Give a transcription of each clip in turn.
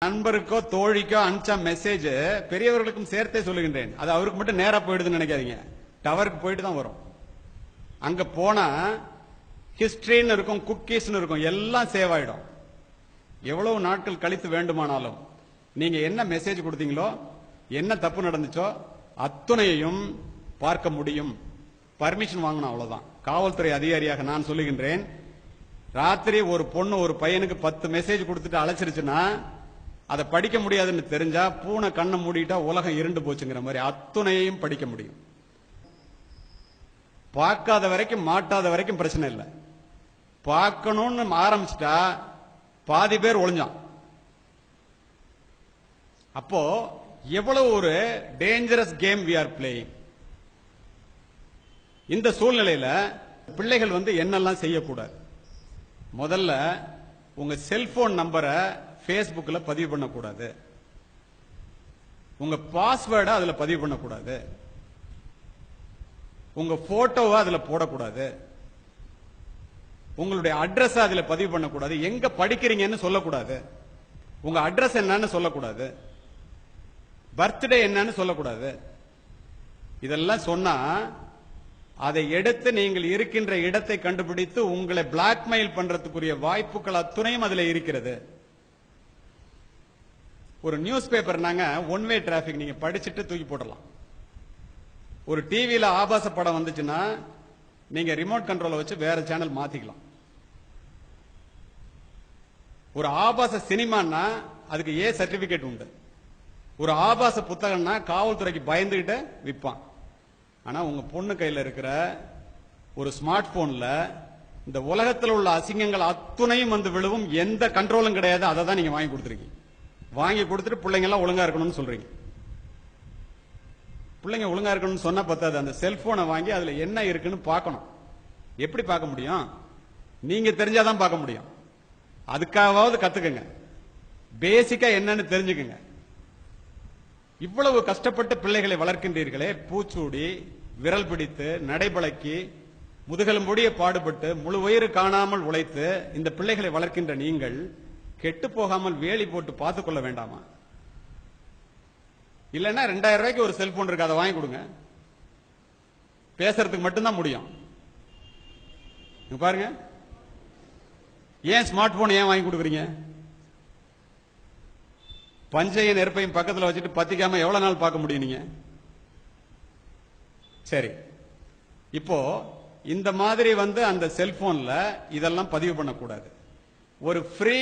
நண்பருக்கோ தோழிக்கோ அனுப்பிச்ச மெசேஜ் பெரியவர்களுக்கும் சேர்த்தே சொல்லுகின்றேன். அது அவருக்கு மட்டும் நேரா போயிடுதுன்னு நினைக்காதீங்க. டவருக்கு போயிட்டு தான் வரும். அங்க போனா ஹிஸ்டரின்னு இருக்கும், குக்கீஸ்னு இருக்கும், எல்லாம் சேவ் ஆயிடும். எவ்வளவு நாட்கள் கழித்து வேண்டுமானாலும் நீங்க என்ன மெசேஜ் கொடுத்தீங்களோ, என்ன தப்பு நடந்துச்சோ அத்துணையையும் பார்க்க முடியும். பர்மிஷன் வாங்கணும், அவ்வளவுதான். காவல்துறை அதிகாரியாக நான் சொல்லுகின்றேன், ராத்திரி ஒரு பொண்ணு ஒரு பையனுக்கு 10 மெசேஜ் கொடுத்துட்டு அழைச்சிருச்சுன்னா அதை படிக்க முடியாதுன்னு தெரிஞ்சா பூனை கண்ணை மூடிட்டா உலகம் இருண்டு போச்சுங்கிற மாதிரி அத்துணையையும் படிக்க முடியும். பார்க்காத வரைக்கும் மாட்டாத வரைக்கும் பிரச்சனை இல்லை. பார்க்கணும்னு ஆரம்பிச்சிட்டா பாதி பேர் ஒளிஞ்சான். அப்போ எவ்வளவு ஒரு dangerous game we are playing. இந்த சூழ்நிலையில பிள்ளைகள் என்னெல்லாம் செய்யக்கூடாது? முதல்ல உங்க செல்போன் நம்பரை பேஸ்புக்ல பதிவு பண்ணக்கூடாது. உங்க பாஸ்வேர்டை அதுல பதிவு பண்ணக்கூடாது. உங்க போட்டோவை அதுல போடக்கூடாது. உங்களுடைய அட்ரஸ் அதுல பதிவு பண்ணக்கூடாது. எங்க படிக்கிறீங்கன்னு சொல்லக்கூடாது. உங்க அட்ரஸ் என்னன்னு சொல்லக்கூடாது. பர்த்டே என்னன்னு சொல்லக்கூடாது. இதெல்லாம் சொன்னா அதை எடுத்து நீங்கள் இருக்கின்ற இடத்தை கண்டுபிடித்து உங்களை பிளாக்மெயில் பண்றதுக்குரிய வாய்ப்புகள் அத்துணையும் அதுல இருக்கிறது. ஒரு news paper one way traffic நீங்க படிச்சுட்டு தூக்கி போடலாம். ஒரு டிவியில ஆபாச படம் வந்துச்சுன்னா நீங்க ரிமோட் கண்ட்ரோலை வச்சு வேற சேனல் மாத்திக்கலாம். ஒரு ஆபாச சினிமான்னா அதுக்கு ஏ சர்டிபிகேட் உண்டு. ஒரு ஆபாச புத்தகம்னா காவல்துறைக்கு பயந்துகிட்டு விற்பான். ஆனா உங்க பொண்ணு கையில இருக்கிற ஒரு ஸ்மார்ட் போன்ல இந்த உலகத்தில் உள்ள அசிங்கங்கள் அத்துணையும் விழுவும். எந்த கண்ட்ரோலும் கிடையாது. அதை தான் நீங்க வாங்கி கொடுத்துருக்கீங்க. வாங்கி கொடுத்துட்டு பிள்ளைங்க எல்லாம் ஒழுங்கா இருக்கணும்னு சொல்றீங்க. பிள்ளைங்க ஒழுங்கா இருக்கணும்னு சொன்னா பத்தாது, அந்த செல்போனை வாங்கி அதுல என்ன இருக்குன்னு பார்க்கணும். எப்படி பார்க்க முடியும்? நீங்க தெரிஞ்சாதான் பார்க்க முடியும். அதுக்காவது கத்துக்குங்க. பேசிக்கா என்னன்னு தெரிஞ்சுக்குங்க. இவ்வளவு கஷ்டப்பட்டு பிள்ளைகளை வளர்க்கின்றீர்களே, பூச்சூடி விரல் பிடித்து நடைபழக்கி முதுகெலும்புடைய பாடுபட்டு முழு வயிறு காணாமல் உழைத்து இந்த பிள்ளைகளை வளர்க்கின்ற நீங்கள் கெட்டு போகாமல் வேலி போட்டு பார்த்துக் கொள்ள வேண்டாமா? இல்லைன்னா 2000 ரூபாய்க்கு ஒரு செல்போன் இருக்கு, அதை வாங்கி கொடுங்க. பேசுறதுக்கு மட்டும்தான் முடியும். பாருங்க, ஏன் ஸ்மார்ட் போன் ஏன் வாங்கி கொடுக்குறீங்க? பஞ்சையும் நெருப்பையும் பக்கத்தில் வச்சுட்டு பத்திக்காம எவ்வளவு நாள் பார்க்க முடியும் நீங்க? சரி, இப்போ இந்த மாதிரி அந்த செல்போன்ல இதெல்லாம் பதிவு பண்ணக்கூடாது. ஒரு ஃப்ரீ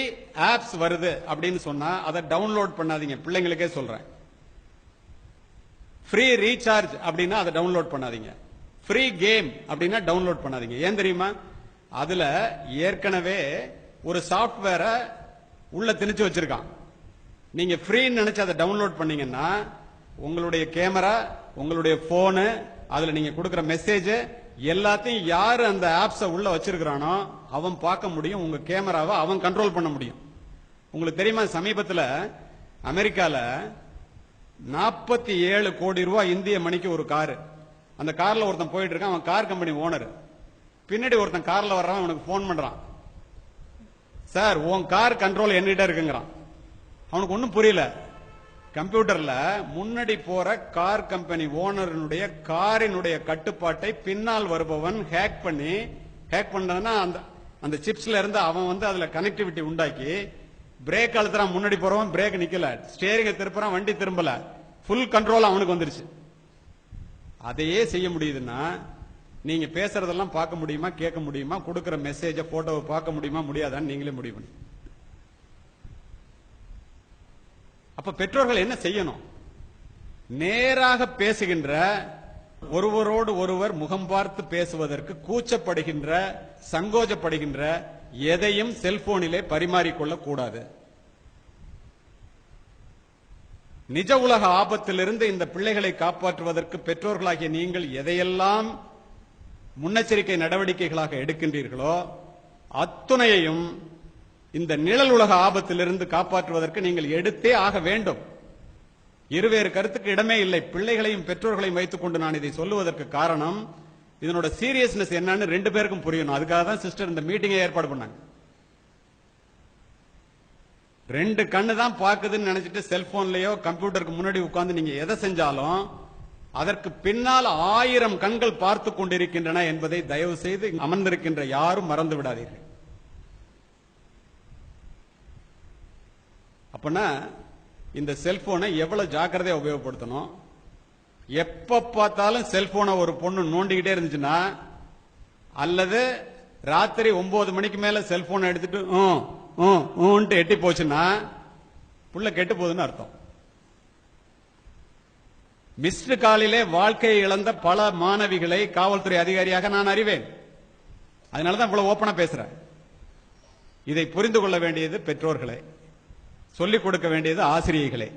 ஆப்ஸ் வருது அப்படின்னு சொன்னா அதை டவுன்லோட் பண்ணாதீங்க. பிள்ளைங்களுக்கே சொல்றேன். ஃப்ரீ ரீசார்ஜ் அப்படின்னா அதை டவுன்லோட் பண்ணாதீங்க. ஃப்ரீ கேம் அப்படின்னா டவுன்லோட் பண்ணாதீங்க. ஏன் தெரியுமா? அதுல ஏற்கனவே ஒரு சாப்ட்வேரை உள்ள திணிச்சு வச்சிருக்கான். நீங்க ஃப்ரீன்னு நினைச்சு அதை டவுன்லோட் பண்ணீங்கன்னா உங்களுடைய கேமரா, உங்களுடைய போனு, அதுல நீங்க கொடுக்கிற மெசேஜ் எல்லாத்தையும் யாரு அந்த ஆப்ஸ உள்ள வச்சிருக்கிறானோ அவன் பார்க்க முடியும். உங்க கேமராவை அவன் கண்ட்ரோல் பண்ண முடியும். உங்களுக்கு தெரியுமா, சமீபத்தில் அமெரிக்கால 47 கோடி ரூபாய் இந்திய மணிக்கு ஒரு காரு. அந்த கார்ல ஒருத்தன் போயிட்டு இருக்கான். அவன் கார் கம்பெனி ஓனர். பின்னாடி ஒருத்தன் கார்ல வர்றான். அவனுக்கு போன் பண்றான். சார், உன் கார் கண்ட்ரோல் என்னிட்ட இருக்குங்கிறான். அவனுக்கு ஒன்னும் புரியல. கம்ப்யூட்டர்ல முன்னாடி போற கார் கம்பெனி ஓனருடைய காரினுடைய கட்டுப்பாட்டை பின்னால் வருபவன் ஹேக் பண்ணா அந்த சிப்ஸ்ல இருந்து அவன் அதுல கனெக்டிவிட்டி உண்டாக்கி பிரேக் அழுத்துறான். முன்னாடி போறவன் பிரேக் நிக்கல, ஸ்டேரிங்க திருப்புறான், வண்டி திரும்பல, ஃபுல் கண்ட்ரோல் அவனுக்கு வந்துருச்சு. அதையே செய்ய முடியுதுன்னா நீங்க பேசுறதெல்லாம் பார்க்க முடியுமா, கேட்க முடியுமா? கொடுக்கிற மெசேஜ போட்டோவை பார்க்க முடியுமா, முடியாதான்னு நீங்களே முடிவு பண்ணி. அப்ப பெற்றோர்கள் என்ன செய்யணும்? நேராக பேசுகின்ற, ஒருவரோடு ஒருவர் முகம் பார்த்து பேசுவதற்கு கூச்சப்படுகின்ற, சங்கோஜப்படுகின்ற எதையும் செல்போனிலே பரிமாறிக்கொள்ள கூடாது. நிஜ உலக ஆபத்திலிருந்து இந்த பிள்ளைகளை காப்பாற்றுவதற்கு பெற்றோர்களாகிய நீங்கள் எதையெல்லாம் முன்னெச்சரிக்கை நடவடிக்கைகளாக எடுக்கின்றீர்களோ அத்துணையையும் இந்த நிழல் உலக ஆபத்திலிருந்து காப்பாற்றுவதற்கு நீங்கள் எடுத்தே ஆக வேண்டும். இருவேறு கருத்துக்கு இடமே இல்லை. பிள்ளைகளையும் பெற்றோர்களையும் வைத்துக் கொண்டு நான் இதை சொல்லுவதற்கு காரணம், இதனோட சீரியஸ்னஸ் என்னன்னு 2 பேருக்கும் புரியணும். அதுக்காக தான் சிஸ்டர் இந்த மீட்டிங்கை ஏற்பாடு பண்ணாங்க. 2 கண்ணு தான் பாக்குதுன்னு நினைச்சிட்டு செல்போன்லயோ கம்ப்யூட்டருக்கு முன்னாடி உட்கார்ந்து நீங்க எதை செஞ்சாலும் அதற்கு பின்னால் 1000 கண்கள் பார்த்து கொண்டிருக்கின்றன என்பதை தயவு செய்து அமர்ந்திருக்கின்ற யாரும் மறந்து விடாதீர்கள். அப்பனா இந்த செல்போனை எவ்வளவு ஜாக்கிரதையா உபயோகப்படுத்தணும். எப்ப பார்த்தாலும் செல்போனை ஒரு பொண்ணு நோண்டிக்கிட்டே இருந்துச்சுன்னா, அல்லது ராத்திரி 9 மணிக்கு மேல செல்போனை எடுத்துட்டு எட்டி போச்சுன்னா புள்ள கெட்டு போகுதுன்னு அர்த்தம். மிஸ்டு காலிலே வாழ்க்கையை இழந்த பல மாணவிகளை காவல்துறை அதிகாரியாக நான் அறிவேன். அதனாலதான் இவ்வளவு ஓப்பனா பேசுறேன். இதை புரிந்து கொள்ள வேண்டியது பெற்றோர்களே, சொல்லிக் கொடுக்க வேண்டியது ஆசிரியர்களே.